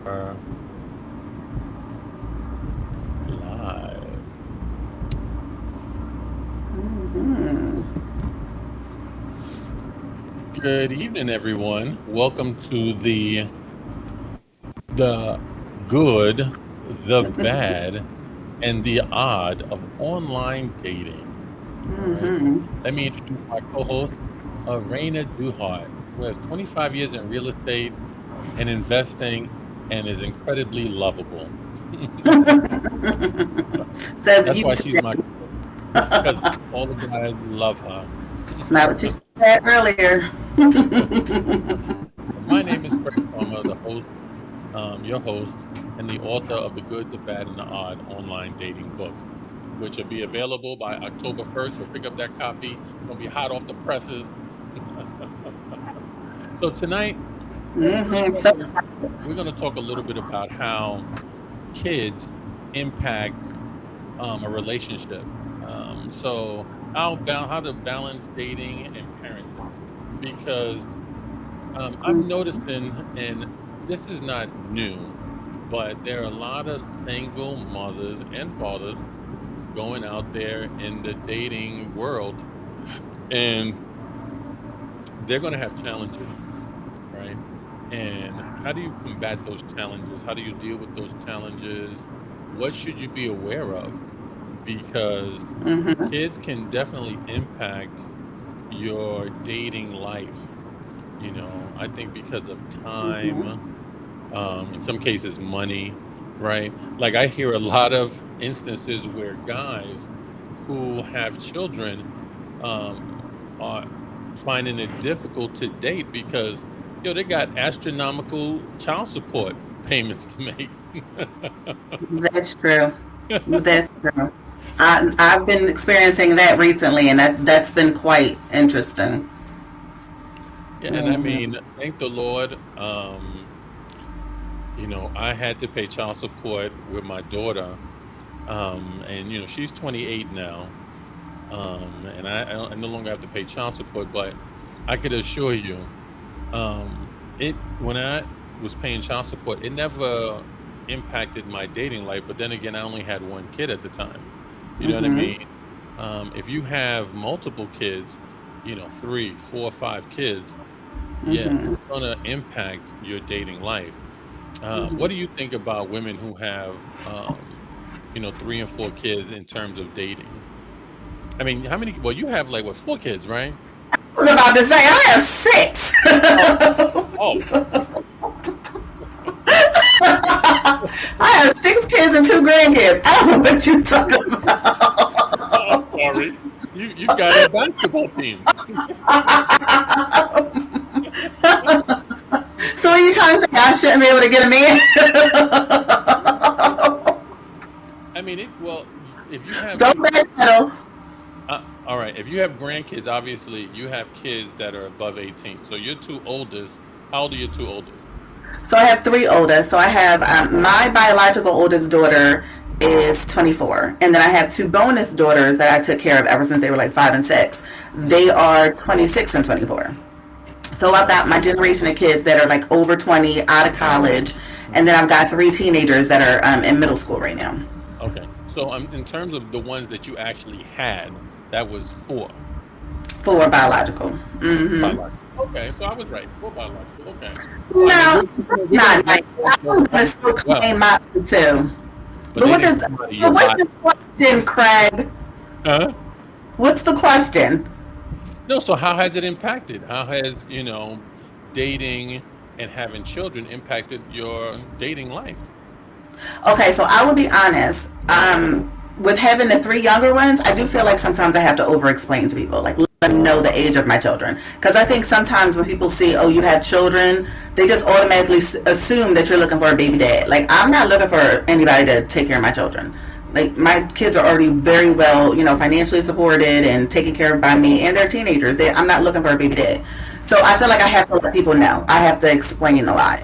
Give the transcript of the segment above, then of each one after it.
are live. Good evening, everyone. Welcome to the good, the bad, and the odd of online dating. All right. Let me introduce my co-host, Raina Duhart, who has 25 years in real estate and investing and is incredibly lovable. Says That's you why she's today. my co-host, because all the guys love her. It's not what you said earlier. And my name is Craig Farmer, the host, your host, and the author of The Good, the Bad, and the Odd online dating book, which will be available by October 1st. So pick up that copy. It's going to be hot off the presses. So tonight, we're going to talk So a, we're going to talk a little bit about how kids impact a relationship. So how to balance dating and parenting, because I'm noticing, and this is not new, but there are a lot of single mothers and fathers going out there in the dating world, and they're going to have challenges, right? And how do you combat those challenges? How do you deal with those challenges? What should you be aware of? Because kids can definitely impact your dating life. I think because of time, in some cases, money, right? Like I hear a lot of instances where guys who have children are finding it difficult to date because they got astronomical child support payments to make. that's true. That's true. I've been experiencing that recently, and that's been quite interesting. Yeah, and I mean, thank the Lord. I had to pay child support with my daughter, and she's 28 now, and I no longer have to pay child support. But I could assure you, it when I was paying child support, it never impacted my dating life. But then again, I only had one kid at the time. You know what I mean? If you have multiple kids, three, four, five kids, yeah, it's gonna impact your dating life. What do you think about women who have, three and four kids in terms of dating? I mean, how many? Well, you have like what, four kids, right? I was about to say I have six. Oh, oh, I have six kids and two grandkids. I don't know what you're talking I'm about. sorry. You've got a basketball team. So are you trying to say I shouldn't be able to get a man? I mean, well, if you have, Don't backpedal. all right, if you have grandkids, obviously you have kids that are above 18. So your two oldest, how old are your two oldest? So I have three oldest. So I have my biological oldest daughter is 24, and then I have two bonus daughters that I took care of ever since they were like 5 and 6. They are 26 and 24. So I've got my generation of kids that are like over 20, out of college, and then I've got three teenagers that are in middle school right now. Okay. So in terms of the ones that you actually had, that was four Four biological. biological. Okay, so I was right. Four biological. Okay. Well, I mean, No, we're that's going to not nice. rank I'm also gonna still well, claim my too. but But they what didn't does? come out of your But what's body. the question, Craig? Huh? What's the question? No, so how has it impacted? How has, dating and having children impacted your dating life? Okay, so I will be honest. With having the three younger ones, I do feel like sometimes I have to over explain to people, like let them know the age of my children. Because I think sometimes when people see, oh, you have children, they just automatically assume that you're looking for a baby dad. Like, I'm not looking for anybody to take care of my children. Like, my kids are already very well, financially supported and taken care of by me, and they're teenagers. I'm not looking for a baby dad. So I feel like I have to let people know. I have to explain a lot.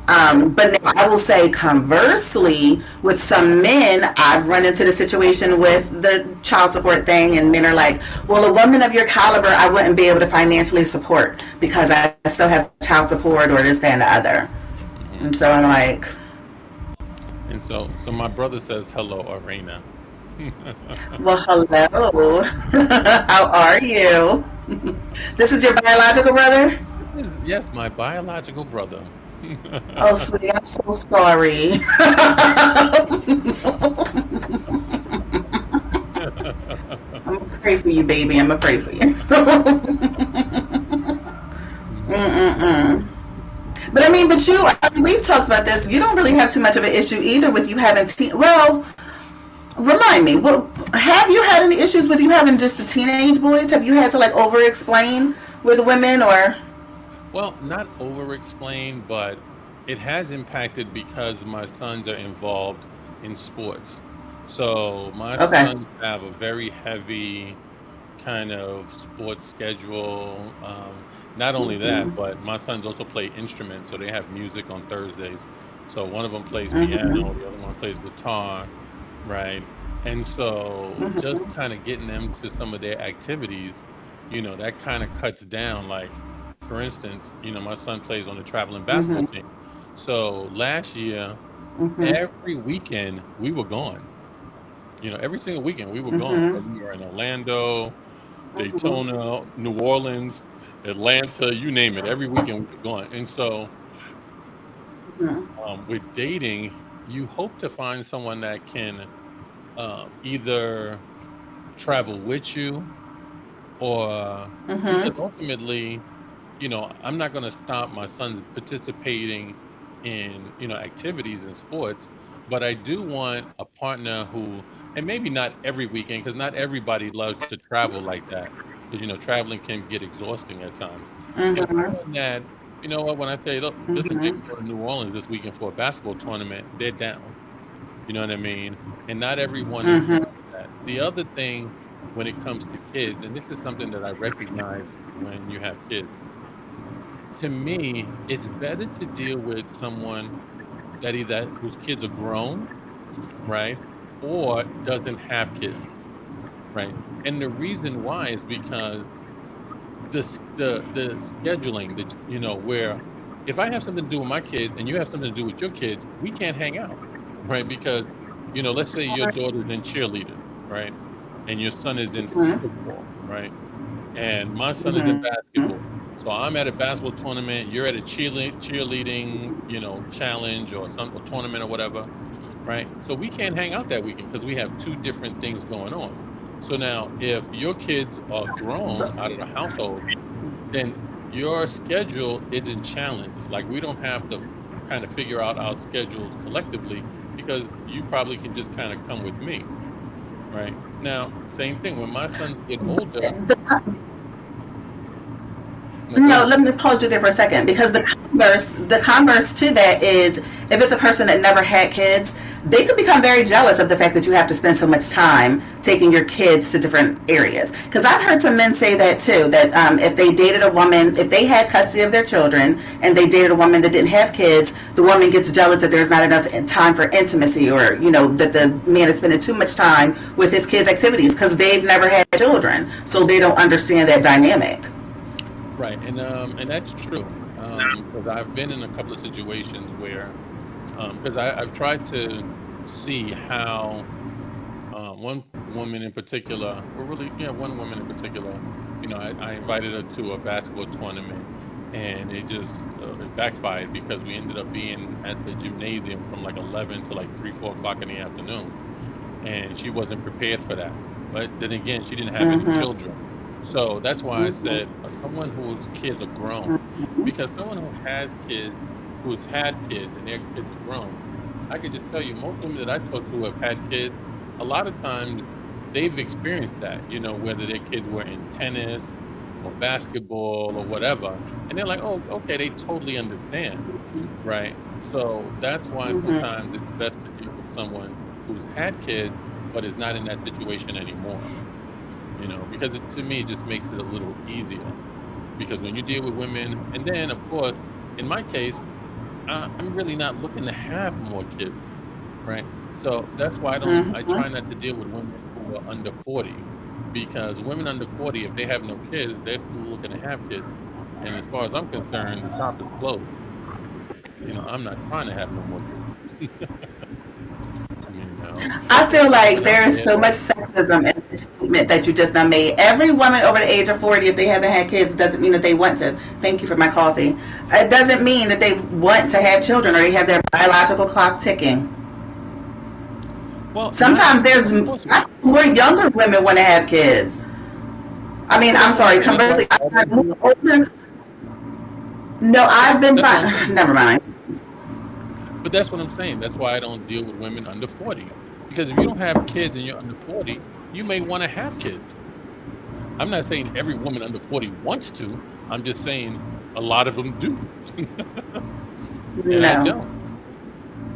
But now I will say, conversely, with some men, I've run into the situation with the child support thing, and men are like, well, a woman of your caliber, I wouldn't be able to financially support because I still have child support or this, that, and the other. And so I'm like, And so my brother says hello, Arena. well, hello. How are you? This is your biological brother? Yes, my biological brother. Oh, sweetie, I'm so sorry. I'm gonna pray for you, baby. I'm gonna pray for you. Mm-mm-mm. But I mean, I mean, we've talked about this. You don't really have too much of an issue either with you having well, remind me. Well, have you had any issues with you having just the teenage boys? Have you had to like over explain with women or? Well, not over explain, but it has impacted because my sons are involved in sports. So my Okay. sons have a very heavy kind of sports schedule. Not only that, Mm-hmm. but my sons also play instruments, so they have music on Thursdays. So one of them plays piano, Mm-hmm. the other one plays guitar, right? And so just kind of getting them to some of their activities, that kind of cuts down. Like, for instance, my son plays on the traveling basketball Mm-hmm. team. So last year, Mm-hmm. every weekend we were gone. Every single weekend we were gone. Mm-hmm. Whether we were in Orlando, Daytona, New Orleans, Atlanta, you name it. Every weekend we were gone. And so with dating, you hope to find someone that can either travel with you or because Mm-hmm. ultimately, I'm not going to stop my sons participating in, activities and sports, but I do want a partner who, and maybe not every weekend, because not everybody loves to travel like that, because, traveling can get exhausting at times. And Mm-hmm. someone that, you know what, when I say, look, listen, baby, Mm-hmm. go to New Orleans this weekend for a basketball tournament, they're down. You know what I mean? And not everyone is Mm-hmm. like that. The other thing when it comes to kids, and this is something that I recognize when you have kids, to me, it's better to deal with someone that either whose kids are grown, right, or doesn't have kids, right? And the reason why is because the scheduling that where if I have something to do with my kids and you have something to do with your kids, we can't hang out, right? Because let's say your daughter's in cheerleading, right, and your son is in football, right, and my son is in Mm-hmm. basketball. So I'm at a basketball tournament, you're at a cheerleading, challenge or some or tournament or whatever, right? So we can't hang out that weekend because we have two different things going on. So now, if your kids are grown out of the household, then your schedule isn't challenged. Like we don't have to kind of figure out our schedules collectively because you probably can just kind of come with me, right? Now, same thing when my sons get older. No, go No, ahead. let me pause you there for a second because the converse to that is if it's a person that never had kids, they could become very jealous of the fact that you have to spend so much time taking your kids to different areas. Because I've heard some men say that too, that if they dated a woman, if they had custody of their children and they dated a woman that didn't have kids, the woman gets jealous that there's not enough time for intimacy or, that the man is spending too much time with his kids' activities because they've never had children. So they don't understand that dynamic. Right, and that's true. Because I've been in a couple of situations where, because I've tried to see how one woman in particular, or really, yeah, one woman in particular, I invited her to a basketball tournament, and it backfired because we ended up being at the gymnasium from like 11 to like 3, 4 o'clock in the afternoon, and she wasn't prepared for that. But then again, she didn't have any Mm-hmm. children. So that's why I said someone whose kids are grown, because someone who has kids, who's had kids and their kids are grown, I could just tell you, most women that I talk to who have had kids, a lot of times they've experienced that, whether their kids were in tennis or basketball or whatever. And they're like, oh, okay, they totally understand. Right. So that's why Mm-hmm. sometimes it's best to deal with someone who's had kids, but is not in that situation anymore, because to me, it just makes it a little easier. Because when you deal with women, and then of course, in my case, I'm really not looking to have more kids, right? So that's why I try Mm-hmm. not to deal with women who are under 40, because women under 40, if they have no kids, they're still looking to have kids. And as far as I'm concerned, the shop is closed. I'm not trying to have no more kids. You know, I feel like and I'm there is dead so much on. sexism in the statement that you just now made. Every woman over the age of 40, if they haven't had kids, doesn't mean that they want to. Thank you for my coffee. It doesn't mean that they want to have children or they have their biological clock ticking. Well, not Sometimes there's of course. more younger women want to have kids. I mean, But I'm that's what I'm sorry. saying. That's why Conversely, I I've had don't more deal. older. No, I've been That's what I'm fine. saying. Never mind. But that's what I'm saying. That's why I don't deal with women under 40. Because if you don't have kids and you're under 40, you may want to have kids. I'm not saying every woman under 40 wants to. I'm just saying a lot of them do. And I No. don't.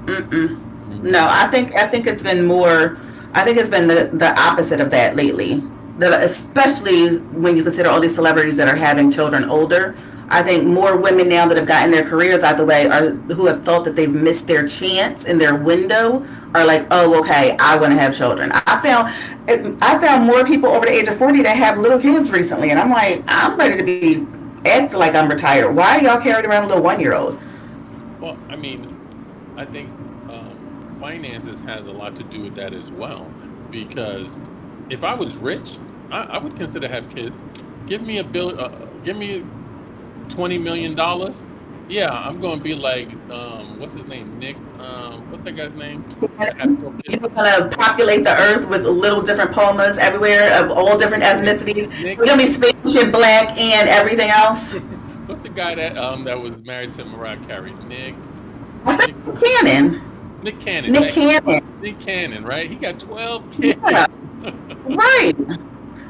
Mm-mm. No, No. I think it's been more. I think it's been the opposite of that lately. Especially when you consider all these celebrities that are having children older. I think more women now that have gotten their careers out the way are who have thought that they've missed their chance in their window are like, oh, okay, I want to have children. I found more people over the age of 40 that have little kids recently, and I'm like, I'm ready to be acting like I'm retired. Why are y'all carrying around a little 1 year old? Well, I mean, I think finances has a lot to do with that as well. Because if I was rich, I would consider have kids. Give me a bill. Give me $20 million. Yeah, I'm going to be like, what's his name? Nick. What's that guy's name? That had 4 kids. You're gonna populate the earth with little different palmas everywhere of all different Nick. ethnicities. Nick. We're gonna be Spanish and black and everything else. What's the guy that was married to Mariah Carey? Nick. I said Nick. Cannon. Nick Cannon. Nick Cannon. Nick Cannon. Right? He got 12 Yeah, kids. right.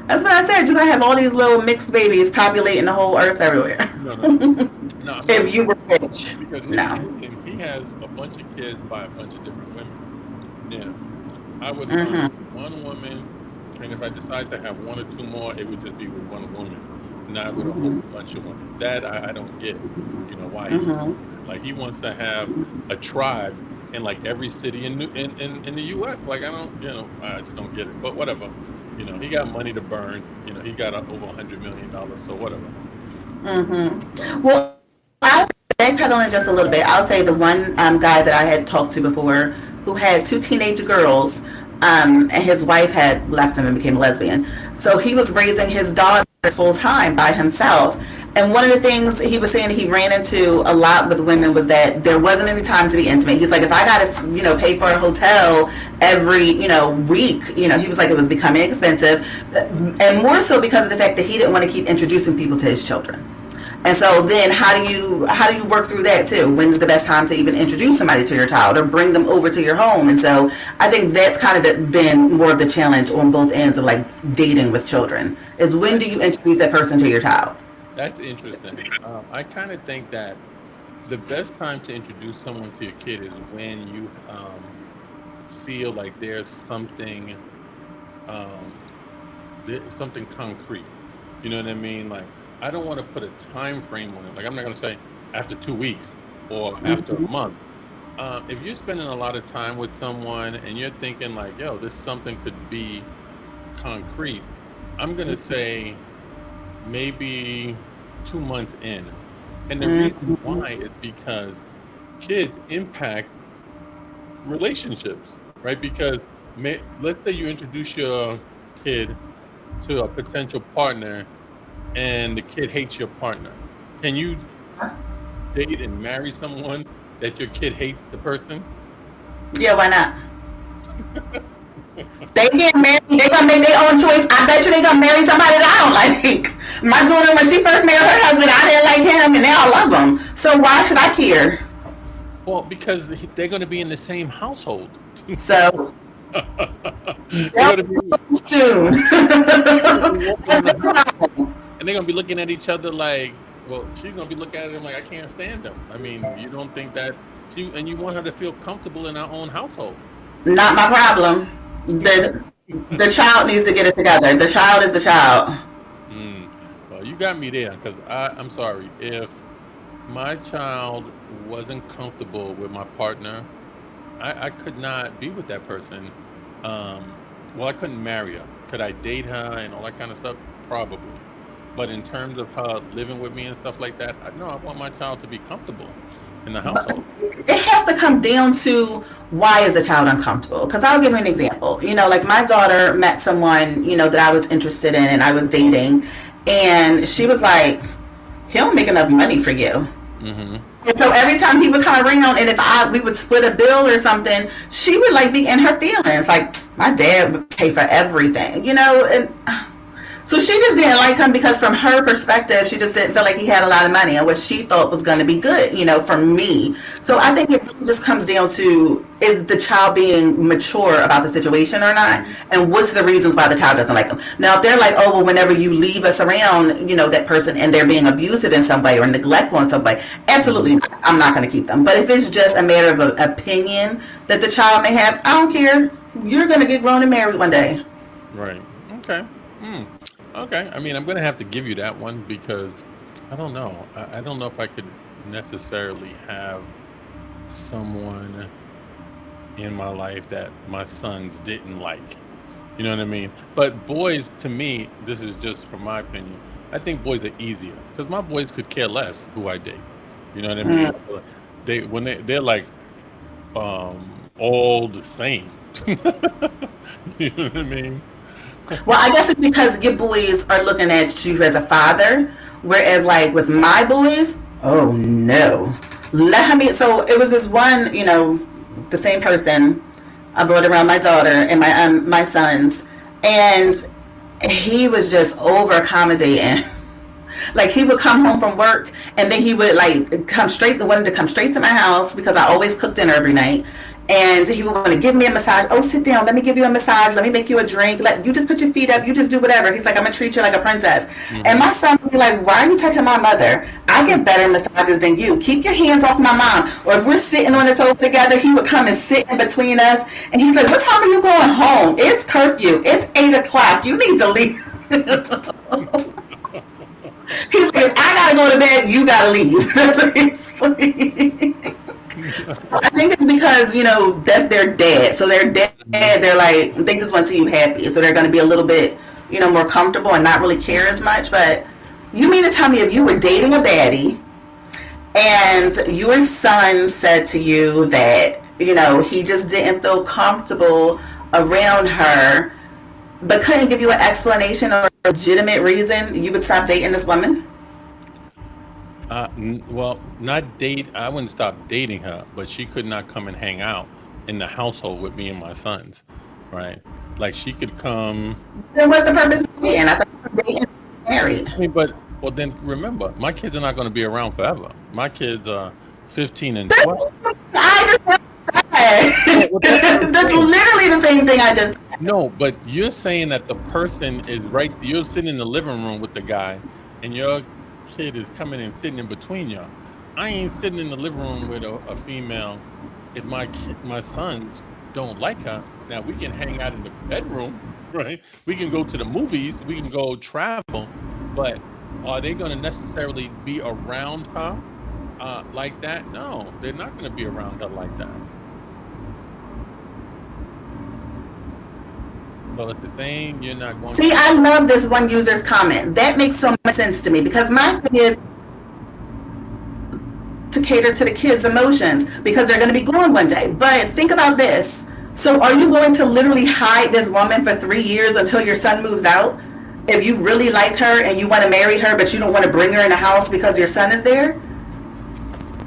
That's what I said. You're gonna have all these little mixed babies populating the whole earth everywhere. No, no, no. No, I'm not If you saying were rich. because Nick No. Cannon, he has a bunch of kids by a bunch of different women. Yeah. I would Mm-hmm. find one woman, and if I decide to have one or two more, it would just be with one woman, not with a whole bunch of women. That I don't get, why he's Mm-hmm. doing that. Like he wants to have a tribe in like every city in the US. Like I don't, I just don't get it. But whatever. He got money to burn. He got over $100 million, so whatever. Mm-hmm. Well, I'll backpedaling just a little bit. I'll say the one guy that I had talked to before who had two teenage girls, and his wife had left him and became a lesbian. So he was raising his daughters full time by himself. And one of the things he was saying he ran into a lot with women was that there wasn't any time to be intimate. He's like, if I got to, pay for a hotel every, week, he was like, it was becoming expensive. And more so because of the fact that he didn't want to keep introducing people to his children. And so then how do you work through that too? When's the best time to even introduce somebody to your child or bring them over to your home? And so I think that's kind of been more of the challenge on both ends of like dating with children is when That's do you introduce that person to your child? that's interesting. I kind of think that the best time to introduce someone to your kid is when you feel like um, there's something concrete. You know what I mean? Like I don't want to put a time frame on it. Like I'm not gonna say after 2 weeks or after a Mm-hmm. month. If you're spending a lot of time with someone and you're thinking like, yo, this something could be concrete, I'm gonna say maybe 2 months in. And the reason Mm-hmm. why is because kids impact relationships, right? Because let's say you introduce your kid to a potential partner and the kid hates your partner. Can you date and marry someone that your kid hates the person? Yeah, why not? They get married. They gonna make their own choice. I bet you they gonna marry somebody that I don't like. My daughter, when she first married her husband, I didn't like him, and now I love him. So why should I care? Well, because they're going to be in the same household. So They're they'll going to be soon. they're going to be walking in That's the the house problem. and they're going to be looking at each other like, well, she's going to be looking at him like, I can't stand him. I mean, you don't think that you want her to feel comfortable in our own household. Not my problem. The child needs to get it together. The child is the child. Mm. Well, you got me there because I'm sorry. If my child wasn't comfortable with my partner, I could not be with that person. Well, I couldn't marry her. Could I date her and all that kind of stuff? Probably. But in terms of her living with me and stuff like that, no, I want my child to be comfortable. in the But household. it has to come down to why is the child uncomfortable? Because I'll give you an example. Like my daughter met someone, that I was interested in and I was dating. And she was like, he don't make enough money for you. Hmm. And so every time he would come around, and if we would split a bill or something, she would like be in her feelings. Like my dad would pay for everything, and so she just didn't like him because from her perspective, she just didn't feel like he had a lot of money and what she thought was going to be good, for me. So I think it really just comes down to is the child being mature about the situation or not, and what's the reasons why the child doesn't like them. Now, if they're like, oh, well, whenever you leave us around, that person and they're being abusive in some way or neglectful in some way, absolutely Hmm. not. I'm not going to keep them. But if it's just a matter of an opinion that the child may have, I don't care. You're going to get grown and married one day. Right. Okay. Hmm. Okay. I mean, I'm gonna have to give you that one because I don't know. I don't know if I could necessarily have someone in my life that my sons didn't like. You know what I mean? But boys, to me, this is just from my opinion. I think boys are easier because my boys could care less who I date. You know what I mean? Mm. They when they're like all the same. You know what I mean? Well, I guess it's because your boys are looking at you as a father, whereas like with my boys, oh no, let him be. So it was this one, the same person. I brought around my daughter and my sons, and he was just over accommodating. Like he would come home from work and then he would like wanted to come straight to my house because I always cook dinner every night. And he would want to give me a massage. Oh, sit down. Let me give you a massage. Let me make you a drink. Let you just put your feet up. You just do whatever. He's like, I'm gonna treat you like a princess. And Hmm. my son would be like, why are you touching my mother? I get better massages than you. Keep your hands off my mom. Or if we're sitting on the sofa together, he would come and sit in between us. And he's like, what time are you going home? It's curfew. It's 8 o'clock. You need to leave. He's like, if I gotta go to bed, you gotta leave. That's what he's like. I think it's because that's their dad. So their dad, they're like they just want to see you happy. So they're going to be a little bit more comfortable and not really care as much. But you mean to tell me if you were dating a baddie and your son said to you that he just didn't feel comfortable around her, but couldn't give you an explanation or a legitimate reason, you would stop dating this woman? Well, not date. I wouldn't stop dating her, but she could not come and hang out in the household with me and my sons, right? Like she could come. Then what's the purpose of dating? I thought you were dating married. I mean, but well, then remember, my kids are not going to be around forever. My kids are 15 and 12. That's I just No, said. well, that's what I'm That's saying. literally the same thing I just said. No, but you're saying that the person is right. You're sitting in the living room with the guy, and your kid is coming and sitting in between y'all. I ain't sitting in the living room with a female if my sons don't like her. Now we can hang out in the bedroom, right? We can go to the movies, we can go travel, but are they going to necessarily be around her like that? No, they're not going to be around her like that. So it's the same. You're not going See, to. I love this one user's comment. That makes so much sense to me because my thing is to cater to the kids' emotions because they're going to be gone one day. But think about this. So, are you going to literally hide this woman for 3 years until your son moves out? If you really like her and you want to marry her, but you don't want to bring her in the house because your son is there?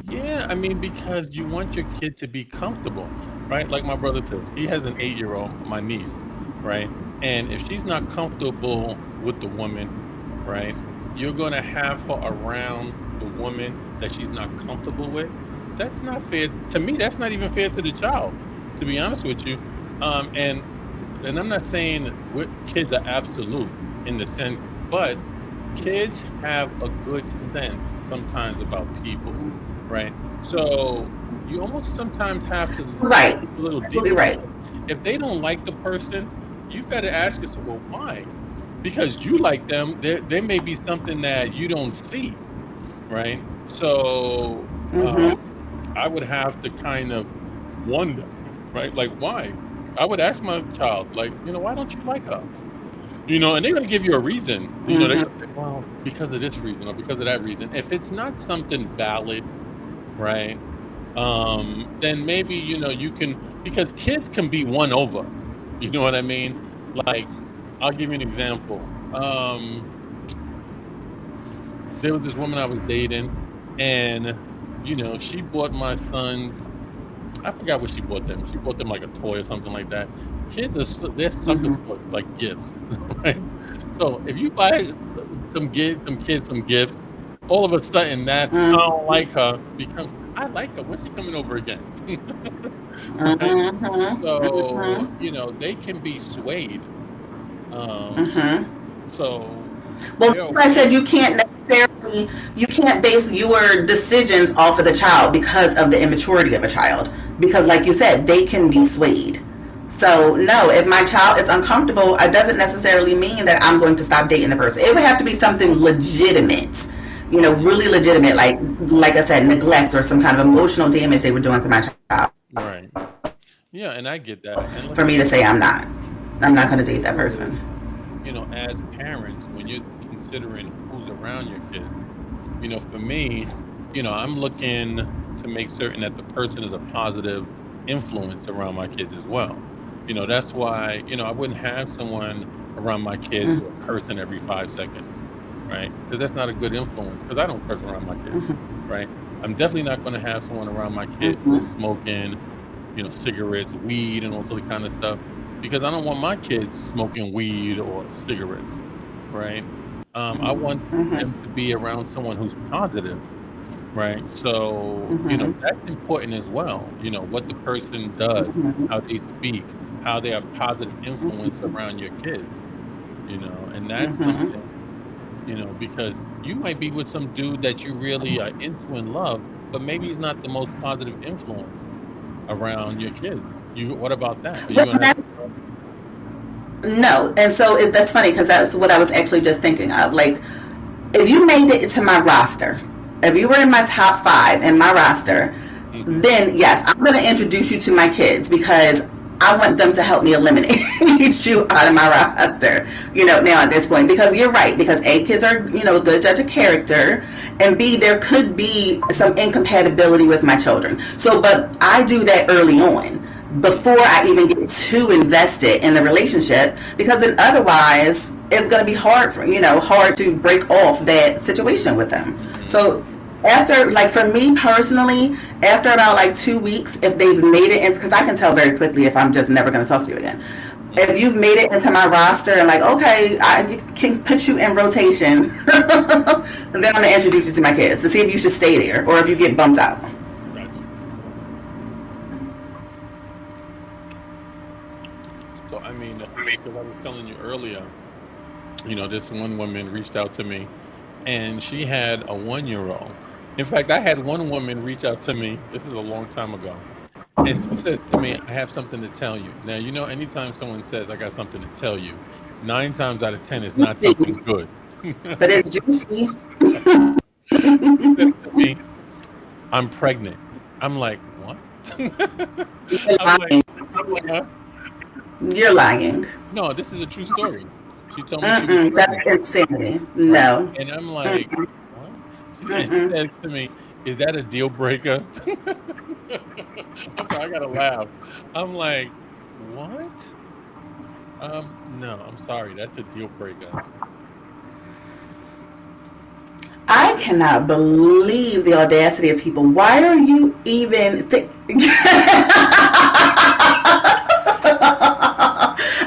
Yeah, I mean, because you want your kid to be comfortable, right? Like my brother says, he has an 8-year-old, my niece, right? And if she's not comfortable with the woman, right, you're going to have her around the woman that she's not comfortable with. That's not fair. To me, that's not even fair to the child, to be honest with you. And I'm not saying kids are absolute in the sense, but kids have a good sense sometimes about people, right? So you almost sometimes have to Right. dig a little Absolutely deeper right. because if they don't like the person, you've got to ask yourself, well, why? Because you like them, there may be something that you don't see, right? So Mm-hmm. I would have to kind of wonder, right? Like, why? I would ask my child, like, why don't you like her? And they're going to give you a reason. They're Mm-hmm. going to well, because of this reason or because of that reason. If it's not something valid, right? then maybe you can, because kids can be won over. You know what I mean? Like, I'll give you an example. There was this woman I was dating, and she bought my sons. I forgot what she bought them. She bought them like a toy or something like that. Kids they're suckers Mm-hmm. for like gifts, right? So if you buy some kids some gifts, all of a sudden that I don't like her becomes I like her. When's she coming over again? Right? So Mm-hmm. they can be swayed. Um, Mm-hmm. so Well, they'll like I said, you can't base your decisions off of the child because of the immaturity of a child. Because, like you said, they can be swayed. So, no, if my child is uncomfortable, it doesn't necessarily mean that I'm going to stop dating the person. It would have to be something legitimate, really legitimate, like I said, neglect or some kind of emotional damage they were doing to my child right. Yeah, and I get that. And for me listen, to say I'm not going to date that person. as parents, when you're considering who's around your kids, for me, I'm looking to make certain that the person is a positive influence around my kids as well. That's why, I wouldn't have someone around my kids who are cursing every 5 seconds, right? Because that's not a good influence, because I don't curse around my kids, right? I'm definitely not going to have someone around my kids who is Mm-hmm. smoking, cigarettes, weed, and all sort of kind of stuff, because I don't want my kids smoking weed or cigarettes, right? I want them to be around someone who's positive, right? So, Mm-hmm. that's important as well. What the person does, how they speak, how they have positive influence around your kids, and that's Mm-hmm. something, because you might be with some dude that you really are into and love, but maybe he's not the most positive influence around your kids. What about that? Are you Well, gonna have to that's no, and so that's funny because that's what I was actually just thinking of. Like, if you made it to my roster, if you were in my top five in my roster, mhm, then yes, I'm going to introduce you to my kids because I want them to help me eliminate you out of my roster. Now at this point, because you're right, because A, kids are a good judge of character, and B, there could be some incompatibility with my children. So, but I do that early on before I even get too invested in the relationship because then otherwise it's going to be hard to break off that situation with them. mhm, So after, like, for me personally, after about like 2 weeks, if they've made it in, because I can tell very quickly if I'm just never going to talk to you again. If mhm. you've made it into my roster and like, okay, I can put you in rotation, and then I'm going to introduce you to my kids to see if you should stay there or if you get bumped out. Gotcha. So I mean, because I was telling you earlier, this one woman reached out to me, and she had a 1-year-old. In fact, I had one woman reach out to me. This is a long time ago. And she says to me, "I have something to tell you." Now, anytime someone says, "I got something to tell you," 9 times out of 10, it's not Juicy, something good. but it's juicy. She says to me, "I'm pregnant." I'm like, "What?" You're I'm like, lying. "Huh?" You're lying. No, this is a true story. She told me she was Mm-mm, that's pregnant, insanity. right? No. And I'm like, Mm-mm, "What?" And she mm-mm. says to me, "Is that a deal breaker?" I'm sorry, I gotta laugh. I'm like, "What?" No, I'm sorry, that's a deal breaker. I cannot believe the audacity of people. Why are you even?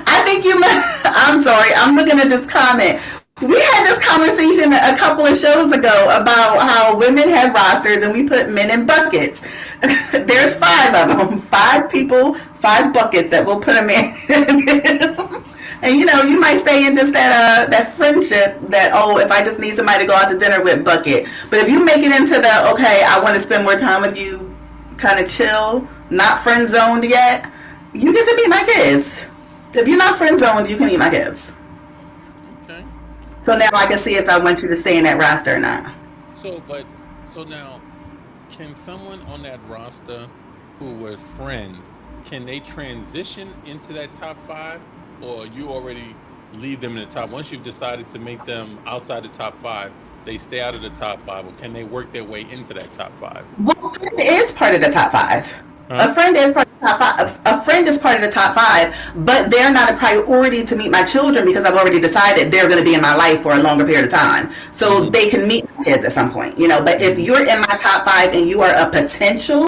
I think you. I'm sorry. I'm looking at this comment. We had this conversation a couple of shows ago about how women have rosters and we put men in buckets. There's five of them, five people, five buckets that we'll put them in. And you might stay in just that friendship that, oh, if I just need somebody to go out to dinner with, bucket. But if you make it into the, okay, I want to spend more time with you, kind of chill, not friend zoned yet, you get to meet my kids. If you're not friend zoned, you can meet my kids. Okay. So now I So can see if I want you to stay in that roster or not. so now, can someone on that roster who was friends, can they transition into that top 5, or you already leave them in the top once you've decided to make them outside the top 5? they stay out of the top five, or can they work their way into that top five? Well, friend is part of the top five. Huh? A friend is part of the top five. A friend is part of the top five, but they're not a priority to meet my children because I've already decided they're going to be in my life for a longer period of time. So Mm-hmm. they can meet my kids at some point, you know. But if Mm-hmm. you're in my top five and you are a potential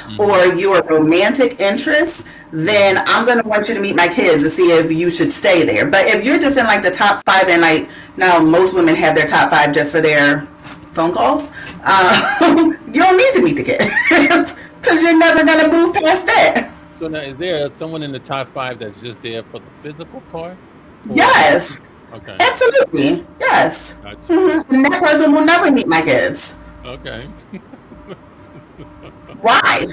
Mm-hmm. or you're a romantic interest, then I'm going to want you to meet my kids to see if you should stay there. But if you're just in like the top five and like now most women have their top five just for their phone calls, you don't need to meet the kids because you're never going to move past that. So now, is there someone in the top five that's just there for the physical part, or Yes, okay, absolutely. Yes. gotcha. And that person will never meet my kids. Okay, Why?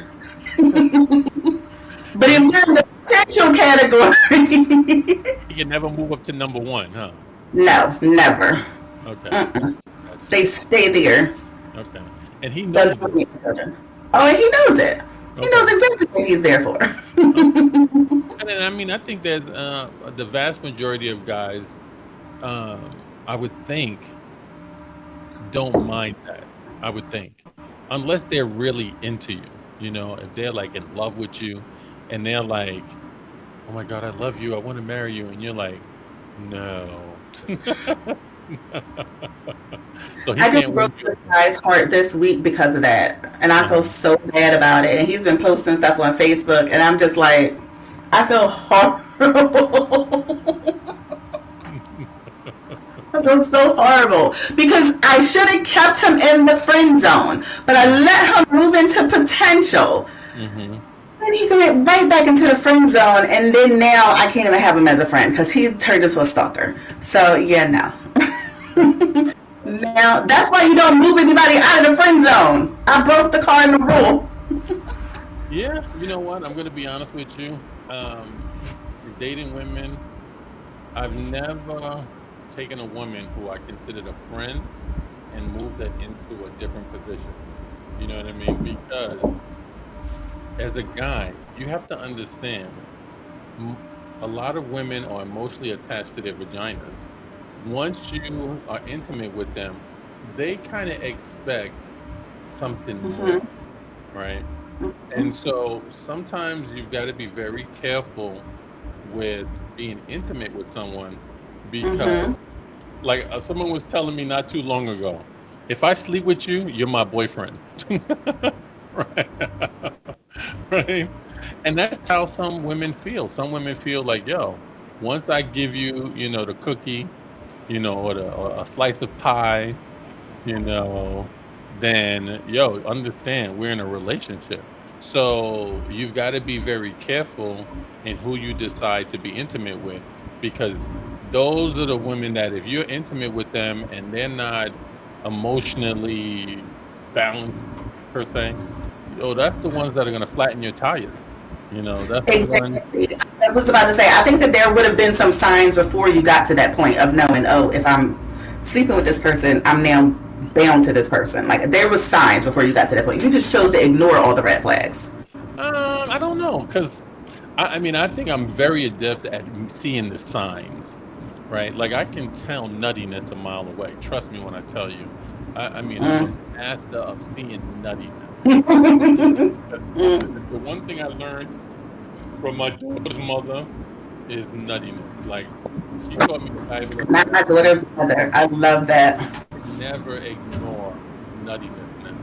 But if you're in the potential category, he can never move up to number one, huh? no, never. Okay, gotcha. They stay there. Okay, and he knows Doesn't it. meet the children. Oh, and he knows it. He Okay, knows exactly what he's there for. okay. And then, I mean, I think there's the vast majority of guys, I would think, don't mind that. I would think, unless they're really into you, if they're like in love with you, and they're like, "Oh my God, I love you. I want to marry you," and you're like, "No." So he I just can't win broke you. this guy's heart this week because of that. And I feel Uh-huh. so bad about it. And he's been posting stuff on Facebook. And I'm just like, I feel horrible. I feel so horrible because I should have kept him in the friend zone, but I let him move into potential. Hmm. And he went right back into the friend zone, and then now I can't even have him as a friend because he's turned into a stalker. So yeah, no. Now that's why you don't move anybody out of the friend zone. I broke the cardinal rule. Yeah, you know what? I'm gonna be honest with you. Um, Dating women, I've never taken a woman who I considered a friend and moved her into a different position. You know what I mean? Because as a guy, you have to understand, m- a lot of women are emotionally attached to their vaginas. Once you are intimate with them, they kind of expect something more, Mm-hmm. right? And so sometimes you've got to be very careful with being intimate with someone because, Mm-hmm. like, someone was telling me not too long ago, if I sleep with you, you're my boyfriend. Right. Right. And that's how some women feel. Some women feel like, yo, once I give you, the cookie, or a slice of pie, you know, then yo, understand we're in a relationship. So you've got to be very careful in who you decide to be intimate with because those are the women that if you're intimate with them and they're not emotionally balanced per se, that's the ones that are going to flatten your tires. That's the one. Exactly. I was about to say, I think that there would have been some signs before you got to that point of knowing, oh, if I'm sleeping with this person, I'm now bound to this person. Like there was signs before you got to that point. You just chose to ignore all the red flags. I don't know, because I mean, I think I'm very adept at seeing the signs, right? Like I can tell nuttiness a mile away. Trust me when I tell you. I mean, I'm a Mm. master of seeing nuttiness. That's Mm. the one thing I learned from my daughter's mother is nuttiness. Like she taught me valuable Not my lesson. daughter's mother. I love that. Never ignore nuttiness now.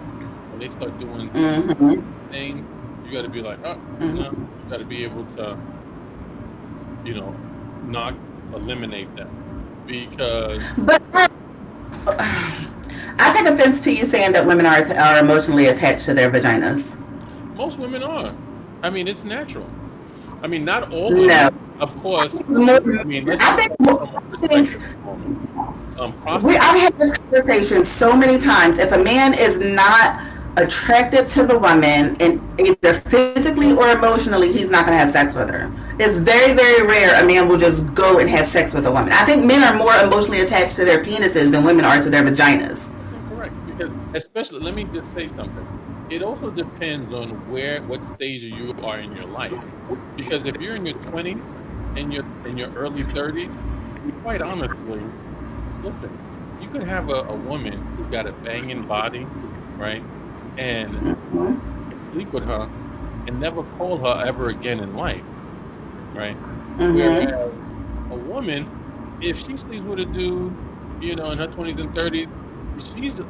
When they start doing Hmm. things, you got to be like, oh, Hmm. no. You got to be able to, you know, not eliminate them because But I take offense to you saying that women are emotionally attached to their vaginas. most women are. I mean, it's natural. I mean, not all No. women, of course. It's more, I mean, let's I just think, look at it from a I think perspective for a moment. I've Prostitutes. had this conversation so many times. If a man is not attracted to the woman, and either physically or emotionally, he's not going to have sex with her. It's very, very rare a man will just go and have sex with a woman. I think men are more emotionally attached to their penises than women are to their vaginas. You're correct. Because especially, let me just say something. It also depends on what stage you are in your life. Because if you're in your 20s and you're in your early 30s, quite honestly, listen, you could have a woman who's got a banging body, right, and Mhm. sleep with her and never call her ever again in life, right? Mhm. Whereas a woman, if she sleeps with a dude, in her 20s and 30s, she's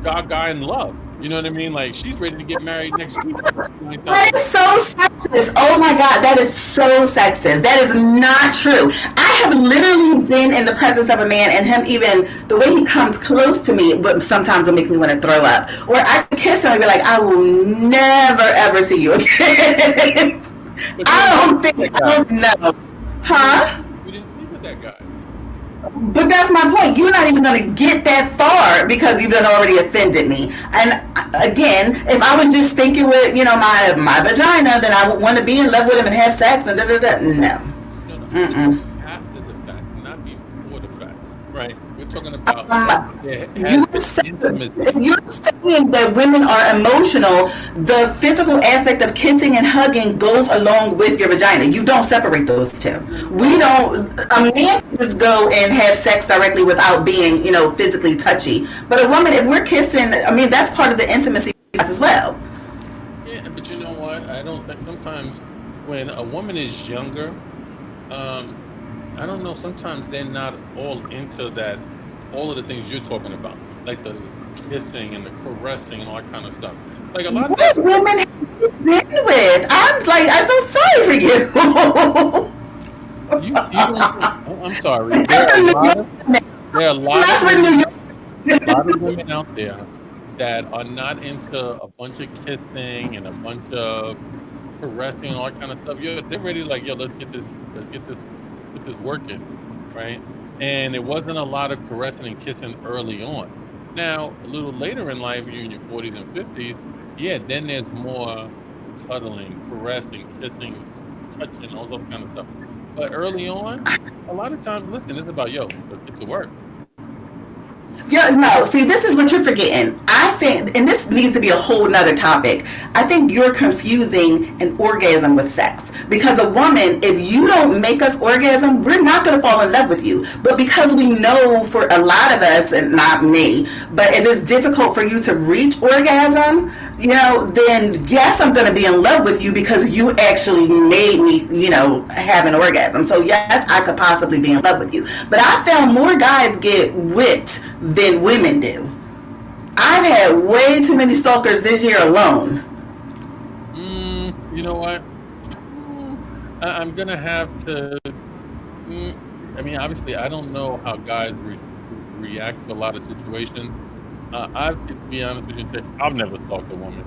gaga in love. You know what I mean? Like she's ready to get married next week. 9 times That out of is so sexist. Oh my God, that is so sexist. That is not true. I have literally been in the presence of a man and him even the way he comes close to me, but sometimes will make me want to throw up. Or I kiss him and be like, I will never ever see you again. but you didn't I sleep don't with think that I guy. don't know. You didn't Huh? you didn't sleep with that guy. But that's my point. You're not even going to get that far because you've done already offended me. And again, if I was just thinking with my vagina, then I would want to be in love with him and have sex and da da da. No. No, no, I'm talking about Mm-mm. after the fact, not before the fact, right? We're talking about Um, there has you're been saying, if intimacy. you're saying that women are emotional, the physical aspect of kissing and hugging goes along with your vagina. You don't separate those two. We No, don't. A man can just go and have sex directly without being, physically touchy. But a woman, if we're kissing, I mean, that's part of the intimacy as well. yeah, but you know what? I don't think sometimes when a woman is younger, um, I don't know. Sometimes they're not all into that, all of the things you're talking about, like the kissing and the caressing and all that kind of stuff. Like a lot of that What stuff, women have you been with? I'm like, I feel sorry for you. you don't. I'm sorry. That's a New York man. There are a lot of That's what New women, York. a lot of women out there that are not into a bunch of kissing and a bunch of caressing and all that kind of stuff. They're ready like, yo, let's get this working, right? And it wasn't a lot of caressing and kissing early on. Now, a little later in life, you're in your 40s and 50s, yeah, then there's more cuddling, caressing, kissing, touching, all those kind of stuff. But early on, a lot of times, listen, it's about, yo, let's get to work. Yeah, no. See, this is what you're forgetting. I think, and this needs to be a whole nother topic. I think you're confusing an orgasm with sex. Because a woman, if you don't make us orgasm, we're not going to fall in love with you. But because we know for a lot of us, and not me, but if it's difficult for you to reach orgasm, then yes, I'm going to be in love with you because you actually made me, have an orgasm. So yes, I could possibly be in love with you. But I found more guys get whipped than women do. I've had way too many stalkers this year alone. You know what? Mm, I'm gonna have to. Mm, I mean, obviously, I don't know how guys react to a lot of situations. To be honest with you, I've never stalked a woman.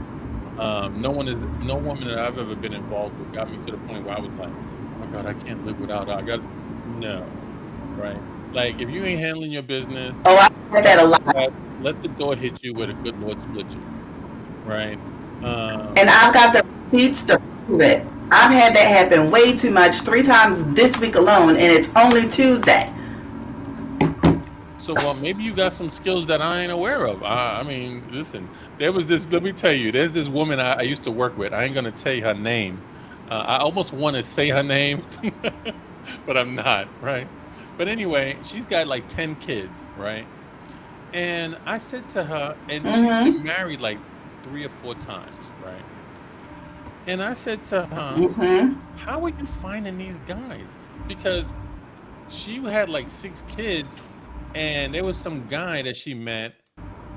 No woman that I've ever been involved with got me to the point where I was like, oh my God, I can't live without her. No, right? Like, if you ain't handling your business, Oh, I've had that let a lot. let the door hit you where the good Lord split you, right? And Um, I've got the receipts to prove it. I've had that happen way too much, 3 times this week alone, and it's only Tuesday. so, well, maybe you got some skills that I ain't aware of. I mean, listen, there was this. Let me tell you, there's this woman I used to work with. I ain't gonna tell you her name. I almost want to say her name, but I'm not, right? But anyway, she's got like 10 kids, right? And I said to her, and she's been Mm-hmm. married like 3 or 4 times, right? And I said to her, Mm-hmm. how are you finding these guys? Because she had like 6 kids, and there was some guy that she met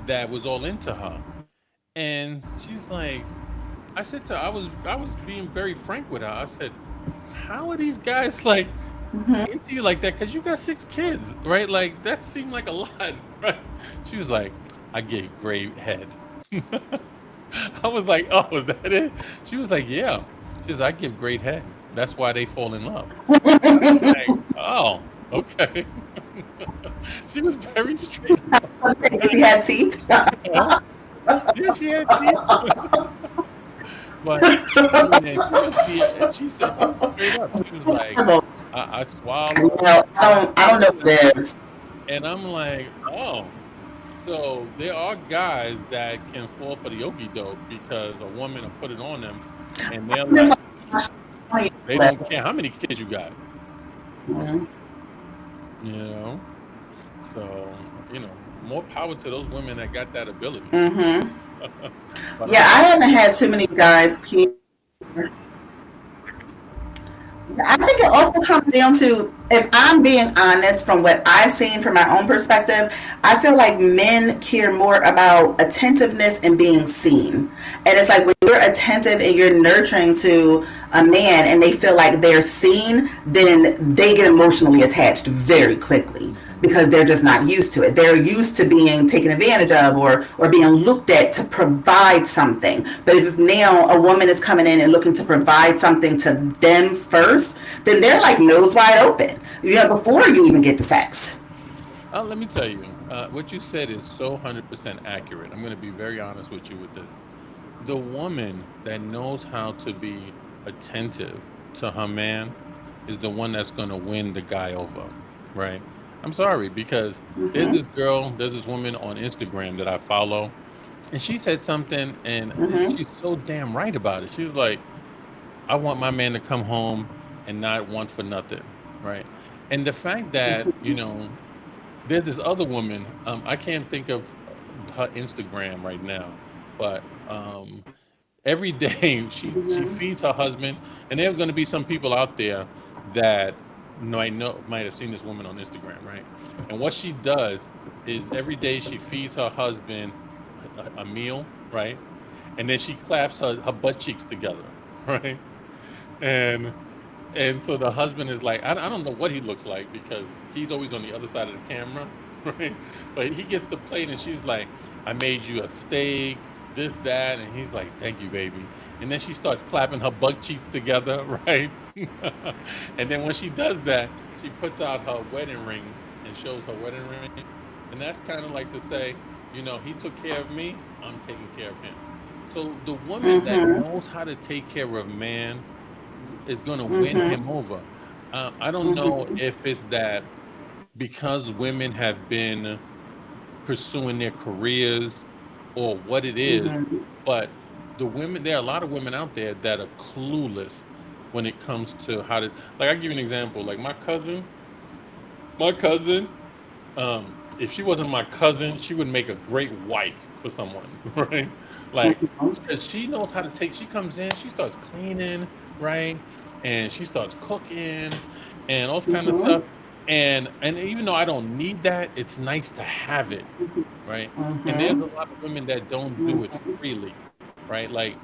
that was all into her. And she's like, I said to her, I was being very frank with her. I said, how are these guys like into you like that? Because you got 6 kids, right? Like that seemed like a lot, right? She was like, I gave great head. I was like, oh, is that it? She was like, yeah. She says, I give great head. That's why they fall in love. I'm like, oh, okay. She was very straight up. If you had teeth. Huh? Yeah, she had teeth. But I mean, and she said she was straight up. She was like, Terrible. I swallow, I don't know what it is. and I'm like, oh. So there are guys that can fall for the okie doke because a woman will put it on them, and they're I'm just like, like, they don't care how many kids you got, Mhm. you know. So more power to those women that got that ability. Mm-hmm. But Yeah, I haven't had too many guys keep. I think it also comes down to, if I'm being honest from what I've seen from my own perspective, I feel like men care more about attentiveness and being seen. And it's like when you're attentive and you're nurturing to a man and they feel like they're seen, then they get emotionally attached very quickly because they're just not used to it. They're used to being taken advantage of, or being looked at to provide something. But if now a woman is coming in and looking to provide something to them first, then they're like nose wide open, before you even get to sex. let me tell you, what you said is so 100% accurate. I'm going to be very honest with you with this. The woman that knows how to be attentive to her man is the one that's going to win the guy over, right? I'm sorry, because Mm-hmm. there's this woman on Instagram that I follow, and she said something, and Mm-hmm. she's so damn right about it. She's like, I want my man to come home and not want for nothing, right? And the fact that, there's this other woman, I can't think of her Instagram right now, but every day she Mm-hmm. feeds her husband, and there are going to be some people out there that might have seen this woman on Instagram, right? And what she does is every day she feeds her husband a meal, right? And then she claps her butt cheeks together, right? And and so the husband is like, I don't know what he looks like because he's always on the other side of the camera, right? But he gets the plate and she's like, I made you a steak, this, that. And he's like, thank you, baby. And then she starts clapping her butt cheeks together, right? And then when she does that, she puts out her wedding ring and shows her wedding ring. And that's kind of like to say, he took care of me, I'm taking care of him. So the woman that Mm-hmm. knows how to take care of man is going to win Mm-hmm. him over. I don't know Mm-hmm. if it's that because women have been pursuing their careers or what it is, Mm-hmm. but there are a lot of women out there that are clueless when it comes to how to, like, I'll give you an example. Like my cousin, if she wasn't my cousin, she would make a great wife for someone, right? Like, because she knows how to take. She comes in, she starts cleaning, right, and she starts cooking, and all this kind of Mm-hmm. stuff. And even though I don't need that, it's nice to have it, right? And there's Mm-hmm. a lot of women that don't do it Mm-hmm. freely, right? Like,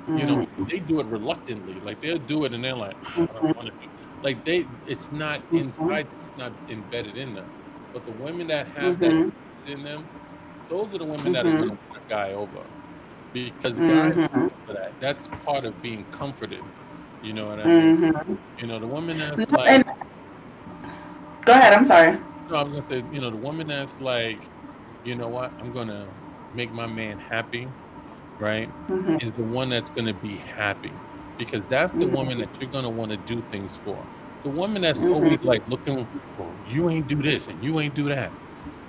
Mm-hmm. they do it reluctantly. Like they'll do it, and they're like, "Ah, I don't want to do. Like it's not Mm-hmm. inside, it's not embedded in them. But the women that have that Mm-hmm. in them, those are the women that are going Mm-hmm. to win a guy over because guys are Mm-hmm. looking for that. That's part of being comforted. You know what I mean? Mm-hmm. The woman that's No, like, and go ahead. I'm sorry. no, I was gonna say, the woman that's like, you know what, I'm gonna make my man happy, right? Mm-hmm. Is the one that's gonna be happy because that's the woman Mm-hmm. that you're gonna want to do things for. The woman that's always Mm-hmm. like looking, well, you ain't do this and you ain't do that.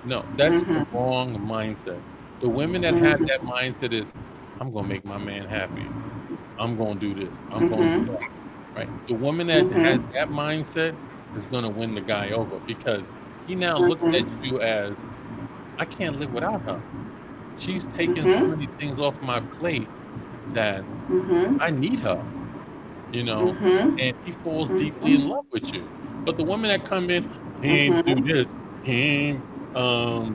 No, that's the Mm-hmm. wrong mindset. The women that have that mindset is, I'm gonna make my man happy. I'm gonna do this. I'm gonna do Mm-hmm. that. Right? The woman that has Mm-hmm. that mindset is gonna win the guy over because he now looks at Mm-hmm. you as, I can't live without her. She's taking so Mm-hmm. many things off my plate that Mm-hmm. I need her, Mm-hmm. and he falls deeply in Mm-hmm. love with you. But the women that come in, he ain't do Mm-hmm. this, he ain't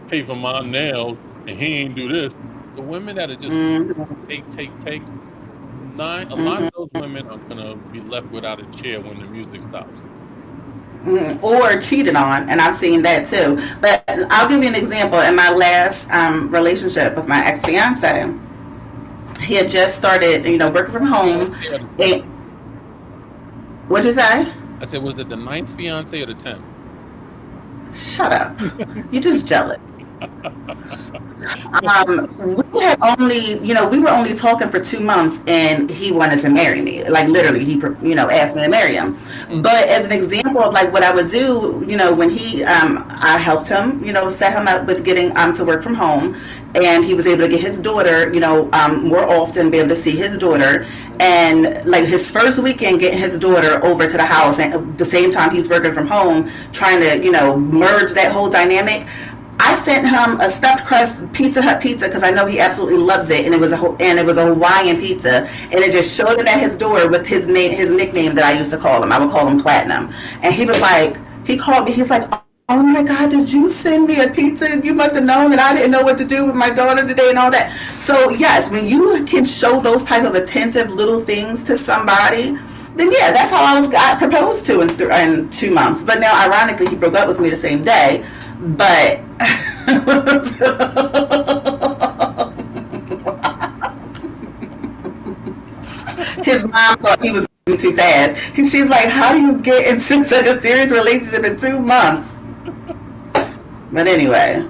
pay for my nails, and he ain't do this. The women that are just take, take, take, a lot of Mm-hmm. those women are gonna be left without a chair when the music stops. Or cheated on, and I've seen that too. But I'll give you an example. In my last relationship with my ex fiance, he had just started, working from home. Fiance or the tenth? And what'd you say? I said, was it the ninth fiance or the 10th? Shut up. You're just jealous. We had only, we were only talking for 2 months, and he wanted to marry me. Like literally, he, asked me to marry him. Mm, But as an example of like what I would do, when I helped him, set him up with getting to work from home, and he was able to get his daughter, more often, be able to see his daughter, and like his first weekend, getting his daughter over to the house, and at the same time he's working from home, trying to, merge that whole dynamic. I sent him a stuffed crust Pizza Hut pizza because I know he absolutely loves it, and it was a Hawaiian pizza, and it just showed it at his door with his nickname that I used to call him. I would call him Platinum, and he was like, he called me. He's like, "Oh my God, did you send me a pizza? You must have known that I didn't know what to do with my daughter today and all that." So yes, when you can show those type of attentive little things to somebody, then yeah, that's how got proposed to in 2 months. But now, ironically, he broke up with me the same day. But his mom thought he was too fast. She's like, "How do you get into such a serious relationship in 2 months?" But anyway,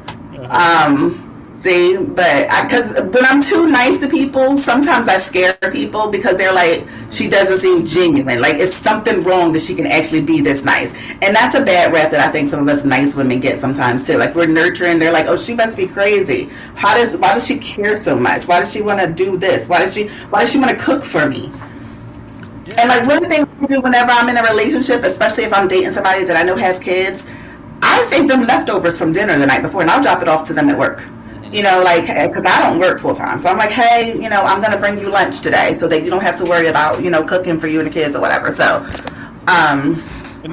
see, but because when I'm too nice to people, sometimes I scare people because they're like, she doesn't seem genuine. Like it's something wrong that she can actually be this nice, and that's a bad rap that I think some of us nice women get sometimes too. Like we're nurturing, they're like, oh, she must be crazy. Why does she care so much? Why does she want to do this? Why does she want to cook for me? And like one thing I do whenever I'm in a relationship, especially if I'm dating somebody that I know has kids, I save them leftovers from dinner the night before, and I'll drop it off to them at work. You know, like because I don't work full time, so I'm like, hey, I'm gonna bring you lunch today, so that you don't have to worry about cooking for you and the kids or whatever. So, and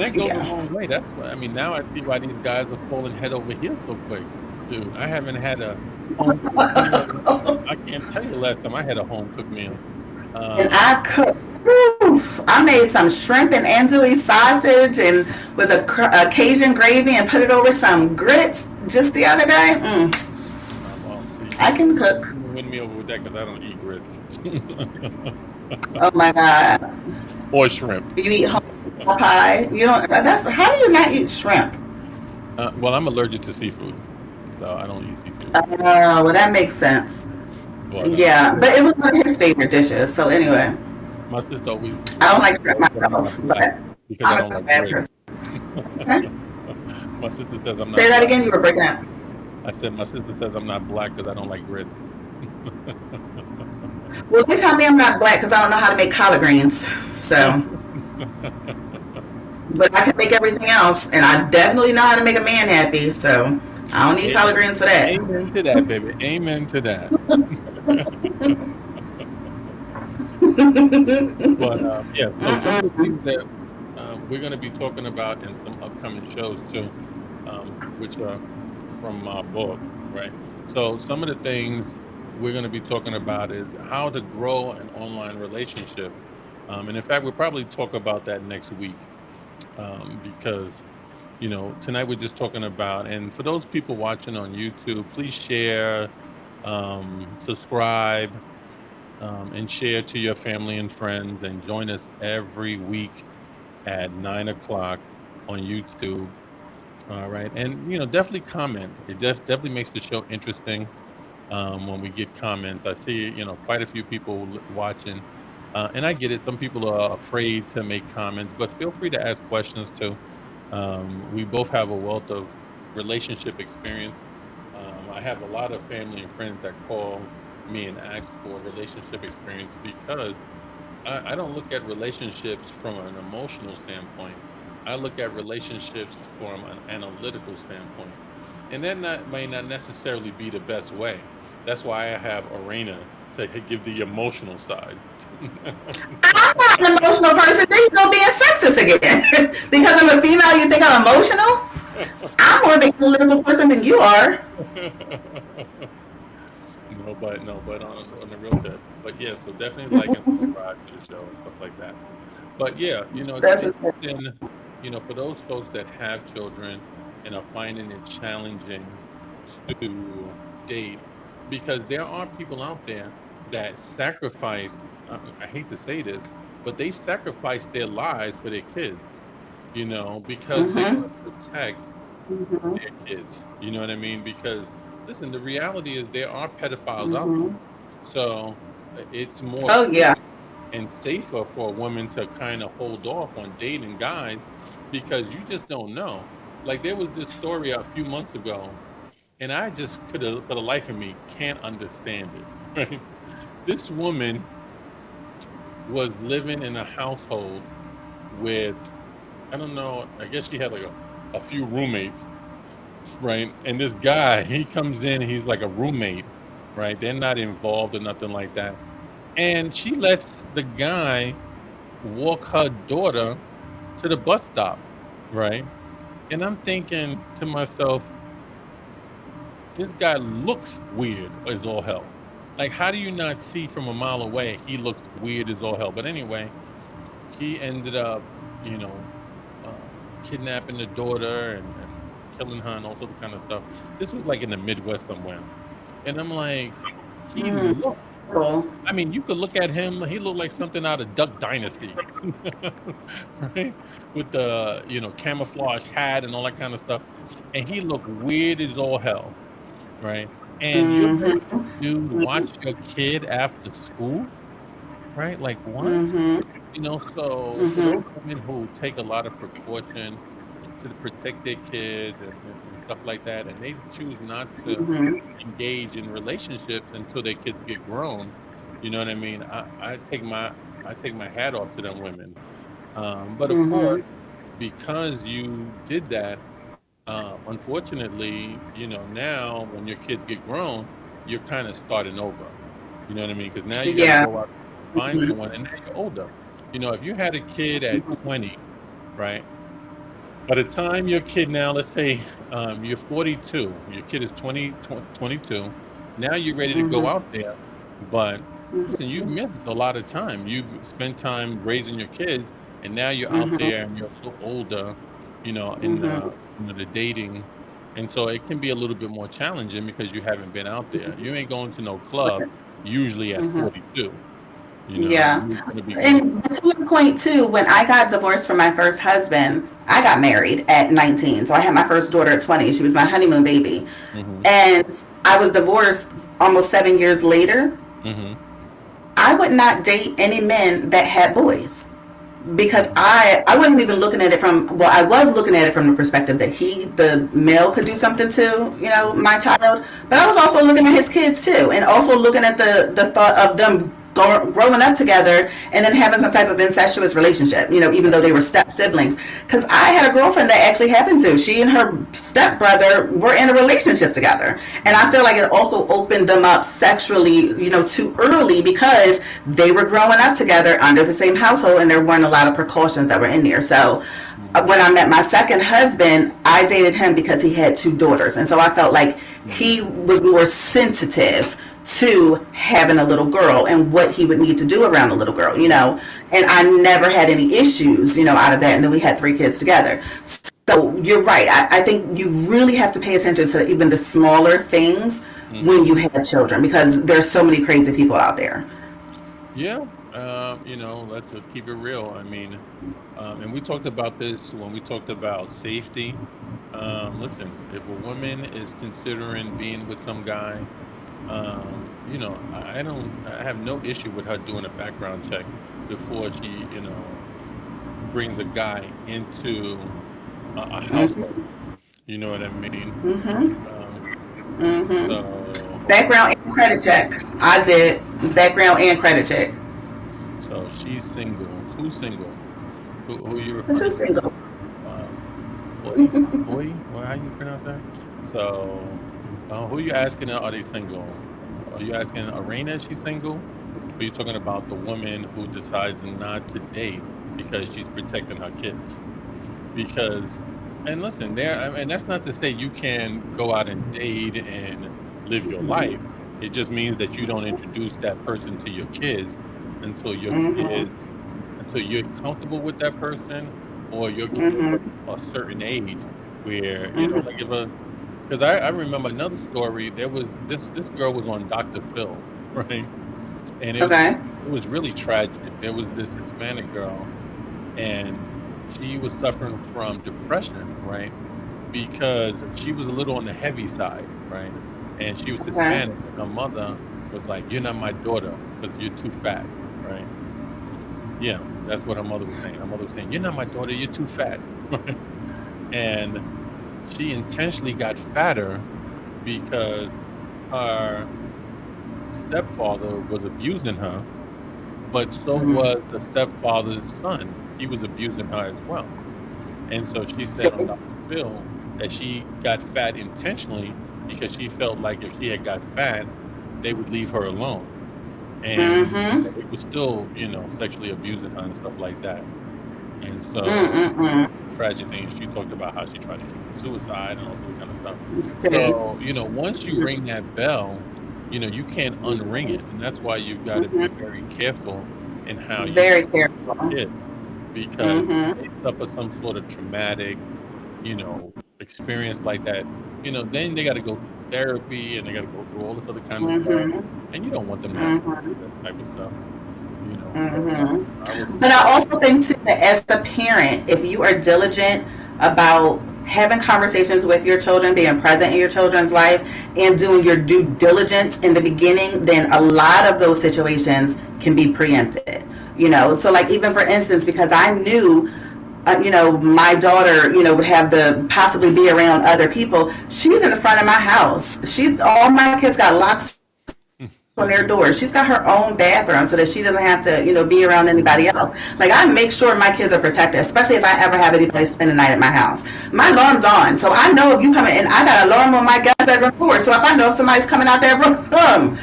that goes a long way. That's what I mean. Now I see why these guys are falling head over heels so quick, dude. I haven't had a home cooked meal. I can't tell you the last time I had a home cooked meal. And I cooked. I made some shrimp and andouille sausage and with a Cajun gravy and put it over some grits just the other day. Well, see, I can cook. you win me over with that because I don't eat grits Oh my God. or shrimp. You eat whole pie. You don't. How do you not eat shrimp? Well, I'm allergic to seafood, so I don't eat seafood. Oh, well, that makes sense. But, Yeah, but it was one of his favorite dishes. So anyway, my sister always. I don't like shrimp myself, but because I I'm don't a like bad grits. person. My sister says I'm not. Say that Black. again. You were breaking up. I said my sister says I'm not black because I don't like grits. Well, they tell me I'm not black because I don't know how to make collard greens. So, but I can make everything else, and I definitely know how to make a man happy. So I don't need collard greens for that. Amen to that, baby. Amen to that. But yeah, so some of the things that we're going to be talking about in some upcoming shows too, which are from my book, right? So some of the things we're going to be talking about is how to grow an online relationship, and in fact, we'll probably talk about that next week because tonight we're just talking about. And for those people watching on YouTube, please share, subscribe, and share to your family and friends, and join us every week at 9 o'clock on YouTube. All right, and definitely comment. It definitely makes the show interesting when we get comments. I see quite a few people watching, and I get it. Some people are afraid to make comments, but feel free to ask questions too. We both have a wealth of relationship experience. I have a lot of family and friends that call me and ask for relationship experience because I don't look at relationships from an emotional standpoint. I look at relationships from an analytical standpoint. And that may not necessarily be the best way. That's why I have Arena to give the emotional side. I'm not an emotional person. Then you go being sexist again. Because I'm a female, you think I'm emotional? I'm more of an analytical person than you are. No, but on the real tip. But yeah, so definitely like and subscribe to the show and stuff like that. But yeah, That's it's interesting, for those folks that have children and are finding it challenging to date, because there are people out there that sacrifice, I hate to say this, but they sacrifice their lives for their kids, because they want to protect their kids. You know what I mean? Because listen, the reality is there are pedophiles out there. So it's more Oh yeah. prudent and safer for a woman to kind of hold off on dating guys because you just don't know. Like there was this story a few months ago, and I just could have, for the life of me, can't understand it. Right? This woman was living in a household with, I don't know, I guess she had like a few roommates, right? And this guy, he comes in, he's like a roommate, right? They're not involved or nothing like that. And she lets the guy walk her daughter to the bus stop, right? And I'm thinking to myself, this guy looks weird as all hell. Like, how do you not see from a mile away he looks weird as all hell? But anyway, he ended up, you know, kidnapping the daughter and killing her and all sorts of kind of stuff. This was like in the Midwest somewhere. And I'm like, he Mm, looked, cool. I mean, you could look at him, he looked like something out of Duck Dynasty, right? With the, camouflage hat and all that kind of stuff. And he looked weird as all hell, right? And you're letting Mm-hmm. this dude watch your kid after school, right? Like, what? Mm-hmm. So for Mm-hmm. those women who take a lot of precaution to protect their kids and stuff like that, and they choose not to Mm-hmm. engage in relationships until their kids get grown, you know what I mean? I take my hat off to them women. But of Mm-hmm. course, because you did that, unfortunately, now when your kids get grown, you're kind of starting over. You know what I mean? Because now you got to Yeah. go out and find Mm-hmm. someone, and now you're older. If you had a kid at 20, right? By the time your kid now, let's say you're 42, your kid is 22. Now you're ready to go Mm-hmm. out there, but listen, you've Mm-hmm. missed a lot of time. You've spent time raising your kids, and now you're out Mm-hmm. there and you're a little older, in Mm-hmm. the dating, and so it can be a little bit more challenging because you haven't been out there. You ain't going to no club usually at Mm-hmm. 42. Yeah. You're gonna be going. And to your point too, when I got divorced from my first husband, I got married at 19. So I had my first daughter at 20. She was my honeymoon baby. Hmm. And I was divorced almost 7 years later. Hmm. I would not date any men that had boys because Hmm. I wasn't even looking at it from, well, I was looking at it from the perspective that the male could do something to, my child, but I was also looking at his kids too, and also looking at the thought of them growing up together and then having some type of incestuous relationship, even though they were step siblings. Because I had a girlfriend that actually happened to. She and her stepbrother were in a relationship together. And I feel like it also opened them up sexually, too early because they were growing up together under the same household and there weren't a lot of precautions that were in there. So Hmm. when I met my second husband, I dated him because he had two daughters. And so I felt like he Hmm. was more sensitive to having a little girl and what he would need to do around a little girl, And I never had any issues, out of that. And then we had three kids together. So you're right. I think you really have to pay attention to even the smaller things when Hmm. you have children because there's so many crazy people out there. Yeah, let's just keep it real. I mean, and we talked about this when we talked about safety. Listen, if a woman is considering being with some guy, I have no issue with her doing a background check before she, brings a guy into a household. Mm-hmm. You know what I mean? Mm-hmm. Um, Mm-hmm. so, Background and credit check. I did background and credit check. so she's single. Who's single? Who you Who's referring to? single? Um, boy, how you pronounce that? So, who you asking? Are they single? Are you asking Arena if she's single? Or are you talking about the woman who decides not to date because she's protecting her kids? Because, and listen, and that's not to say you can go out and date and live your life. It just means that you don't introduce that person to your kids until your Mm-hmm. kids, until you're comfortable with that person, or your kids Mm-hmm. are a certain age where Mm-hmm. like if a, because I remember another story. There was this girl was on Dr. Phil, right? And Okay. it was really tragic. There was this Hispanic girl, and she was suffering from depression, right? Because she was a little on the heavy side, right? And she was Okay. Hispanic, and her mother was like, "You're not my daughter because you're too fat," right? Yeah, that's what her mother was saying. Her mother was saying, "You're not my daughter. You're too fat," right? And she intentionally got fatter because her stepfather was abusing her, but so Mm-hmm. was the stepfather's son. He was abusing her as well. And so she said on So, Dr. Phil that she got fat intentionally because she felt like if she had got fat, they would leave her alone. And Mm-hmm. it was still, sexually abusing her and stuff like that. And so Mm-mm-mm. tragic things. She talked about how she tried to commit suicide and all sorts of kind of stuff. See? So, once you ring that bell, you can't unring it. And that's why you've got to be Mm-hmm. very careful in how you Very speak careful. to your kid because Mm-hmm. they suffer some sort of traumatic, experience like that. Then they got to go through therapy and they got to go through all this other kind of stuff. Mm-hmm. And you don't want them to have to go Mm-hmm. through that type of stuff. So I would Mm-hmm. But say, I also think too that as a parent, if you are diligent about having conversations with your children, being present in your children's life, and doing your due diligence in the beginning, then a lot of those situations can be preempted. So like even for instance, because I knew my daughter, would have to possibly be around other people. She's in the front of my house. All my kids got locks on their doors. She's got her own bathroom so that she doesn't have to, be around anybody else. Like I make sure my kids are protected, especially if I ever have anybody spend the night at my house. My alarm's on, so I know if you come in, and I got an alarm on my guest bedroom floor. So if I know if somebody's coming out that room,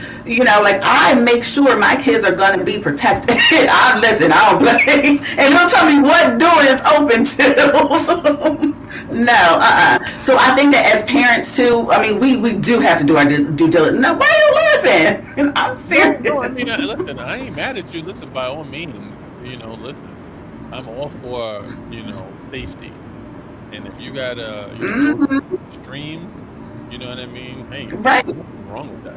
like I make sure my kids are gonna be protected. I don't play, and don't tell me what door is open to. No, So I think that as parents too, I mean, we do have to do our due diligence. No, why are you laughing? I'm no, no. I serious. mean, listen, I ain't mad at you. Listen, by all means, listen, I'm all for, safety. And if you gotta, go to Hmm. extremes, you know what I mean? Hey, Right. nothing wrong with that.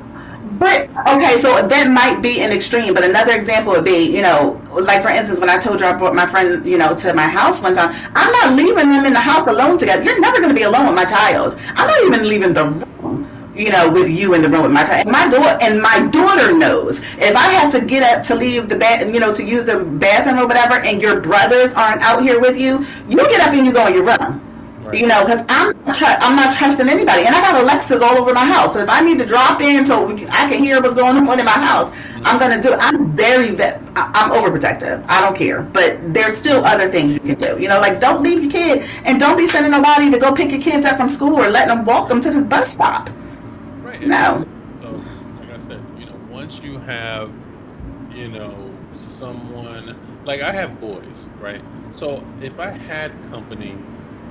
But okay, so that might be an extreme, but another example would be, like for instance, when I told you I brought my friend, to my house one time, I'm not leaving them in the house alone together. You're never going to be alone with my child. I'm not even leaving the room, with you in the room with my child. And my daughter knows if I have to get up to leave the bath, to use the bathroom or whatever, and your brothers aren't out here with you, you get up and you go in your room. Right. Because I'm not trusting anybody, and I got Alexas all over my house. So if I need to drop in so I can hear what's going on in my house, I'm Hmm. gonna do it. I'm overprotective. I don't care, but there's still other things you can do. Like don't leave your kid, and don't be sending nobody to go pick your kids up from school or letting them walk them to the bus stop. Right. No. So, like I said, once you have, someone, like I have boys, right? So if I had company,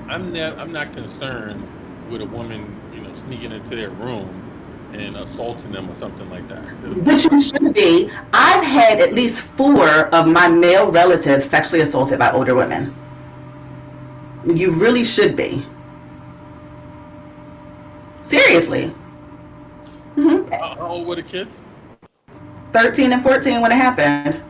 I'm not concerned with a woman, sneaking into their room and assaulting them or something like that. 'Cause, But you should be. I've had at least 4 of my male relatives sexually assaulted by older women. You really should be. Seriously. Hmm. how old were the kids? 13 and 14 when it happened.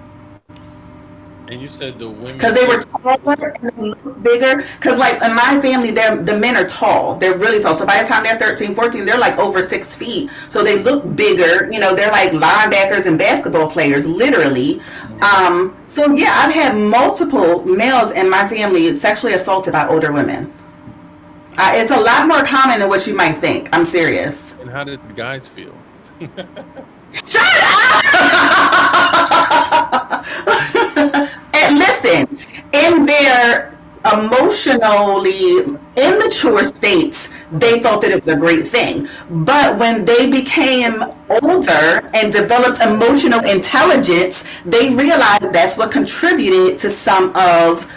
And you said the Because women they were were taller and they looked bigger. Because, like, in my family, the men are tall. They're really tall. So by the time they're 13, 14, they're like over 6 feet. So they look bigger. They're like linebackers and basketball players, literally. mhm. So, yeah, I've had multiple males in my family sexually assaulted by older women. It's a lot more common than what you might think. I'm serious. And how did the guys feel? Shut up! And listen, in their emotionally immature states, they thought that it was a great thing. But when they became older and developed emotional intelligence, they realized that's what contributed to some of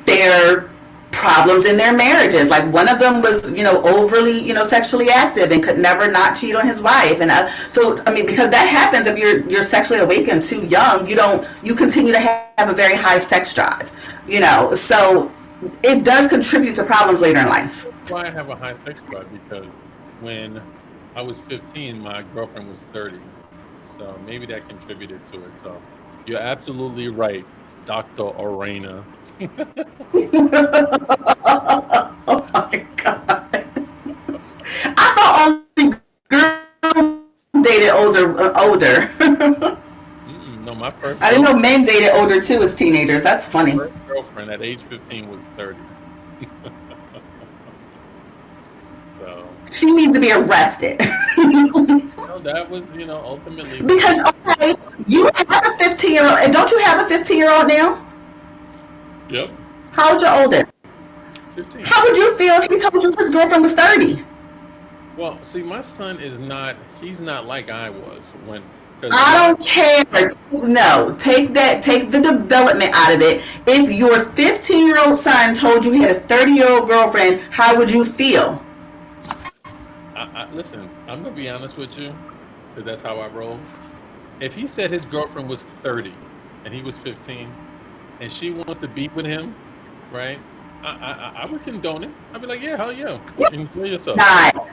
their problems in their marriages. Like one of them was, overly, sexually active and could never not cheat on his wife. And so, I mean, because that happens if you're sexually awakened too young, you continue to have a very high sex drive. So it does contribute to problems later in life. That's why I have a high sex drive because when I was 15, my girlfriend was 30. So maybe that contributed to it. So you're absolutely right, Dr. Arena. Oh my god! I thought only girls dated older. No, my first I didn't know girlfriend, men dated older too as teenagers. That's funny. first girlfriend at age 15 was 30. So, She needs to be arrested. that was, ultimately what Because okay, you have a 15-year old, and don't you have a 15-year old now? Yep, How old's your oldest? 15. How would you feel if he told you his girlfriend was 30? Well, see, my son is not. He's not like I was when. Because I my don't care. No, take the development out of it. If your 15-year-old son told you he had a 30-year-old girlfriend, how would you feel? listen. I'm gonna be honest with you, because that's how I roll. If he said his girlfriend was 30 and he was 15, and she wants to be with him, right? I would condone it. I'd be like, yeah, hell yeah, enjoy yourself. Not.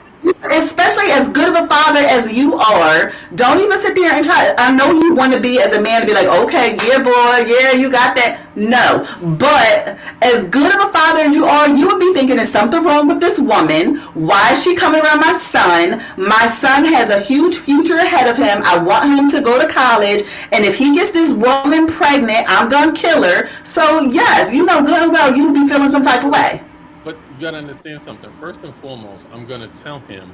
Especially as good of a father as you are, don't even sit there and try. I know you want to be as a man to be like, okay, yeah, boy, yeah, you got that. No, but as good of a father as you are, you would be thinking there's something wrong with this woman. Why is she coming around my son? My son has a huge future ahead of him. I want him to go to college, and if he gets this woman pregnant, I'm gonna kill her. So yes, you know good and well you would be feeling some type of way. But you got to understand something. First and foremost, I'm going to tell him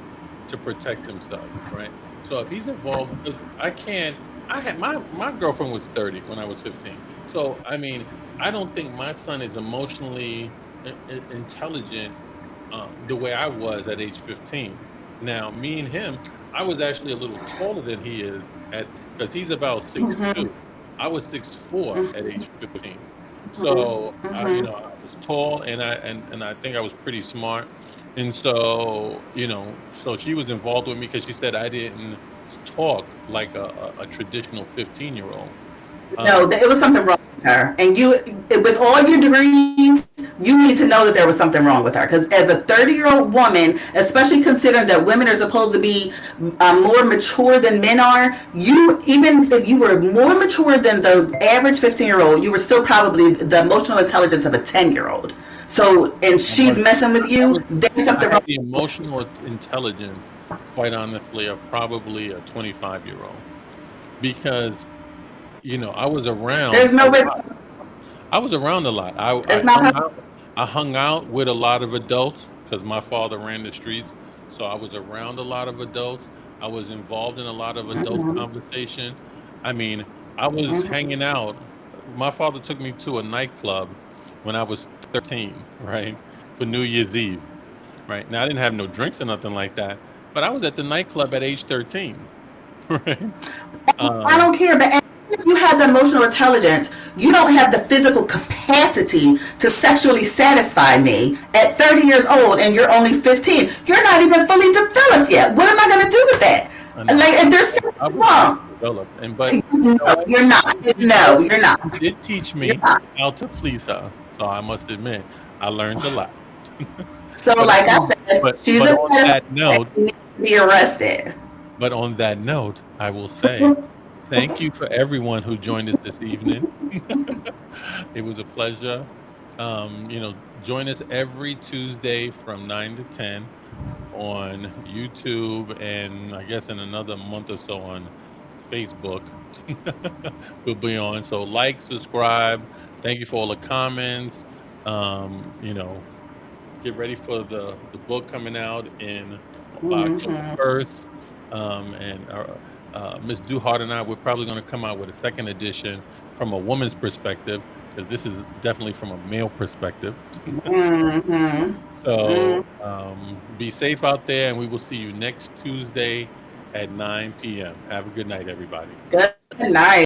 to protect himself, right? So if he's involved, because I can't, I had my girlfriend was 30 when I was 15. So I mean, I don't think my son is emotionally intelligent the way I was at age 15. Now, me and him, I was actually a little taller than he is at because he's about 6'2". I was 6'4" at age 15. So I was tall, and I think I was pretty smart, and so so she was involved with me because she said I didn't talk like a traditional 15-year-old. No, Um, it was something wrong with her. And with all your degrees, you need to know that there was something wrong with her. Because as a 30-year-old woman, especially considering that women are supposed to be more mature than men are, even if you were more mature than the average 15-year-old, you were still probably the emotional intelligence of a 10-year-old. So, and I she's was messing with I was you, there's I something had wrong. the emotional intelligence, quite honestly, of probably a 25-year-old because I was around There's a no way. lot. I was around a lot. It's not how. I hung out with a lot of adults because my father ran the streets. So I was around a lot of adults. I was involved in a lot of adult conversation. I mean, I was hanging out. My father took me to a nightclub when I was 13, right? For New Year's Eve, right? Now I didn't have no drinks or nothing like that, but I was at the nightclub at age 13, right? I Um, don't care, but if you have the emotional intelligence, you don't have the physical capacity to sexually satisfy me at 30 years old and you're only 15. You're not even fully developed yet. What am I going to do with that? I know. Like, and there's I something was fully wrong. developed, but you No, know what? you're not. No, you're not. She did teach You're me not. how to please her. So I must admit, I learned a lot. So, But like I said, but she's but a on pedophile that and note, she needs to be arrested. I will say thank you for everyone who joined us this evening. It was a pleasure. Join us every Tuesday from 9 to 10 on YouTube, and I guess in another month or so on Facebook. We'll be on. So like, subscribe. Thank you for all the comments. Um, you know, get ready for the book coming out in by October 1st. And Miss Duhart and I, we're probably going to come out with a second edition from a woman's perspective, because this is definitely from a male perspective. So be safe out there, and we will see you next Tuesday at 9 p.m. Have a good night, everybody. Good night.